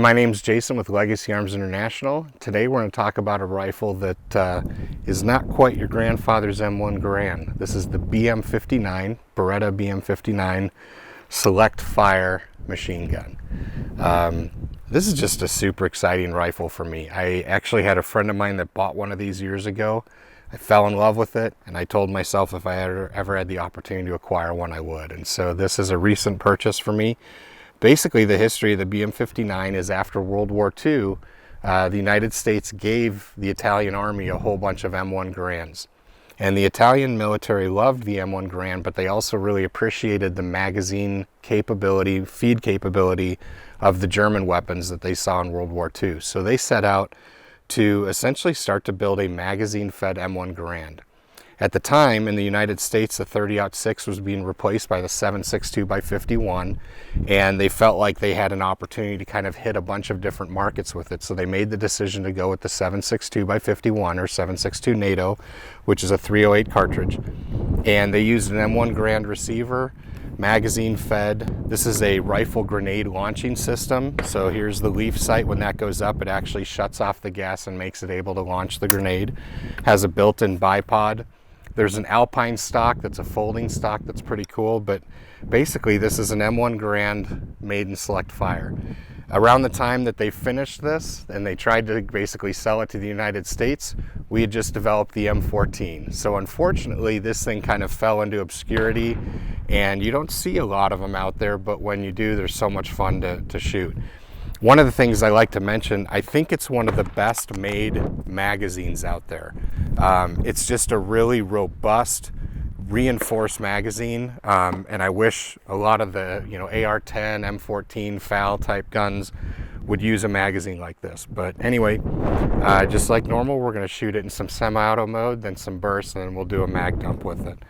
My name's Jason with Legacy Arms International. Today we're going to talk about a rifle that is not quite your grandfather's M1 Garand. This is the BM59, Beretta BM59 Select Fire machine gun. This is just a super exciting rifle for me. I actually had a friend of mine that bought one of these years ago. I fell in love with it, and I told myself if I ever had the opportunity to acquire one, I would. And so this is a recent purchase for me. Basically, the history of the BM59 is after World War II, the United States gave the Italian Army a whole bunch of M1 Garands. And the Italian military loved the M1 Garand, but they also really appreciated the magazine capability, feed capability of the German weapons that they saw in World War II. So they set out to essentially start to build a magazine-fed M1 Garand. At the time, in the United States, the 30-06 was being replaced by the 7.62 by 51, and they felt like they had an opportunity to kind of hit a bunch of different markets with it. So they made the decision to go with the 7.62 by 51, or 7.62 NATO, which is a 308 cartridge. And they used an M1 Garand receiver, magazine fed. This is a rifle grenade launching system. So here's the leaf sight. When that goes up, it actually shuts off the gas and makes it able to launch the grenade. Has a built-in bipod. There's an Alpine stock that's a folding stock that's pretty cool, but basically this is an M1 Garand made in Select Fire. Around the time that they finished this and they tried to basically sell it to the United States, we had just developed the M14. So unfortunately, this thing kind of fell into obscurity, and you don't see a lot of them out there, but when you do, there's so much fun to shoot. One of the things I like to mention, I think it's one of the best made magazines out there. It's just a really robust, reinforced magazine, and I wish a lot of the AR-10, M14, FAL type guns would use a magazine like this. But anyway, just like normal, we're going to shoot it in some semi-auto mode, then some bursts, and then we'll do a mag dump with it.